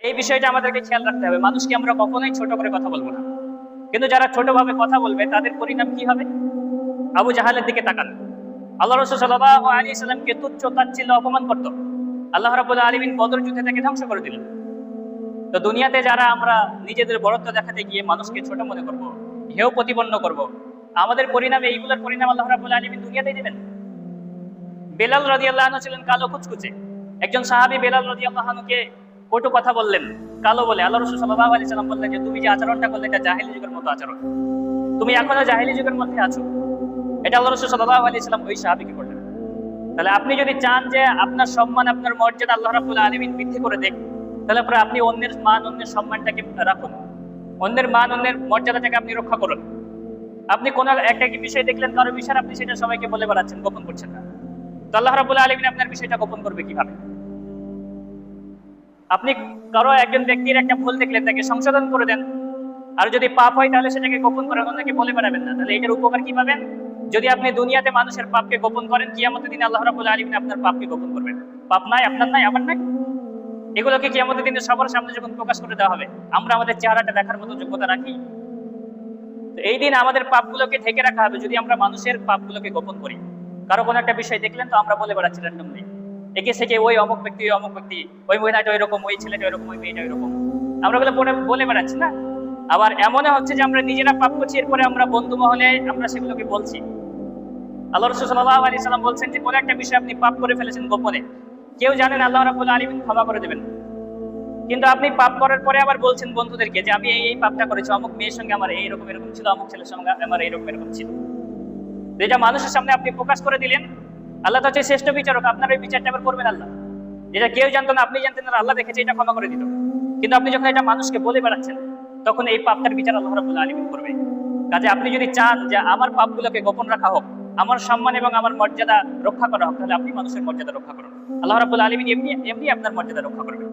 এই বিষয়টা আমাদেরকে খেয়াল রাখতে হবে। মানুষকে আমরা কখনোই ছোট করে কথা বলবো না, কিন্তু যারা ছোটভাবে কথা বলবে তাদের পরিণাম কি হবে? আবু জাহালের দিকে তাকান। আল্লাহ রাসূল সাল্লাল্লাহু আলাইহি সাল্লামকে তুচ্ছ তাচ্ছিল্য অপমান করত, আল্লাহ রাব্বুল আলামিন বদর যুদ্ধে তাকে ধ্বংস করে দিলেন। তো দুনিয়াতে যারা আমরা নিজেদের বড়ত্ব দেখাতে গিয়ে মানুষকে ছোট মনে করব, হেয় প্রতিপন্ন করব, আমাদের পরিণামে এইগুলোর পরিণাম আল্লাহ রাব্বুল আলামিন দুনিয়াতেই দিবেন। বেলাল রাদিয়াল্লাহু আনহু ছিলেন কালো কুচকুচে। একজন সাহাবী বেলাল রাদিয়াল্লাহু আনহুকে কটু কথা বললেন কালো বলে। আল্লাহ রাসূল সাল্লাল্লাহু আলাইহি সাল্লাম বললেন যে তুমি যে আচরণটা করলে এটা জাহেলী যুগের মতো আচরণ, তুমি এখনো জাহেলী যুগের মধ্যে আছো। এটা আল্লাহ রাসূল সাল্লাল্লাহু আলাইহি সাল্লাম ওই সাহাবীকে করলেন। তাহলে আপনি যদি চান যে আপনার সম্মান আপনার মর্যাদা আল্লাহ রাব্বুল আলামিন বৃদ্ধি করে দেখ, তাহলে পরে আপনি অন্যের মান অন্যের সম্মানটাকে রাখুন, অন্যের মান অন্যের মর্যাদাটাকে আপনি রক্ষা করুন। আপনি কোন একটা বিষয় দেখলেন কারো বিষয়, আপনি সেটা সবাইকে বলে বেড়াচ্ছেন, গোপন করছেন না, তো আল্লাহ রাব্বুল আলামিন আপনার বিষয়টা গোপন করবে কিভাবে? আপনি কারো একজন ব্যক্তির একটা ভুল দেখলেন, তাকে সংশোধন করে দেন, আর যদি পাপ হয় তাহলে সেটাকে গোপন করেন, অন্যকে বলে বেড়াবেন না। তাহলে এটার উপকার কি পাবেন? যদি আপনি দুনিয়াতে মানুষের পাপকে গোপন করেন, কিয়ামতের দিনে আল্লাহ রাব্বুল আলামিন আপনার পাপকে গোপন করবেন। পাপ নাই আপনার নাই আমার নাই, এগুলোকে কিয়ামতের দিনে সবার সামনে যখন প্রকাশ করে দেওয়া হবে, আমরা আমাদের চেহারাটা দেখার মতো যোগ্যতা রাখি? তো এই দিন আমাদের পাপগুলোকে ঢেকে রাখা হবে যদি আমরা মানুষের পাপগুলোকে গোপন করি। কারো কোনো একটা বিষয় দেখলেন তো আমরা বলে বেড়াচ্ছি র্যান্ডমলি, একে সেকে ওই অমুক ব্যক্তি ওই অমুক ব্যক্তি, ওই মহিলাটা ওই রকম, ওই ছেলেটা ওই রকম, ওই মেয়েটা ওই রকম, আমরা বলে বলে বেড়াচ্ছি না? আবার এমনও হচ্ছে যে আমরা নিজেরা পাপ করছি, এরপরে আমরা বন্ধু মহলে আমরা সেগুলোকে বলছি। আল্লাহ রাসূল সাল্লাল্লাহু আলাইহি সাল্লাম বলছেন যে কোন একটা বিষয় আপনি পাপ করে ফেলেছেন গোপনে, কেউ জানেন, আল্লাহ রাব্বুল আলামিন ক্ষমা করে দেবেন। কিন্তু আপনি পাপ করার পরে আবার বলছেন বন্ধুদেরকে যে আমি এই পাপটা করেছি, অমুক মেয়ের সঙ্গে আমার এইরকম এরকম ছিল, অমুক ছেলের সঙ্গে আমার এইরকম এরকম ছিল। যেটা মানুষের সামনে আপনি প্রকাশ করে দিলেন, আল্লাহ তো হচ্ছে শ্রেষ্ঠ বিচারক, আপনার ওই বিচারটা আবার করবেন আল্লাহ। যেটা কেউ জানতো না আপনি জানতেন না, আল্লাহ দেখেছে, এটা ক্ষমা করে দিত। কিন্তু আপনি যখন এটা মানুষকে বলে বেড়াচ্ছেন, তখন এই পাপটার বিচার আল্লাহ রাব্বুল আলামিন করবে। কাজে আপনি যদি চান যে আমার পাপগুলোকে গোপন রাখা হোক, আমার সম্মান এবং আমার মর্যাদা রক্ষা করা হোক, তাহলে আপনি মানুষের মর্যাদা রক্ষা করুন। আল্লাহ রাব্বুল আলামিন এমনি এমনি আপনার মর্যাদা রক্ষা করবেন।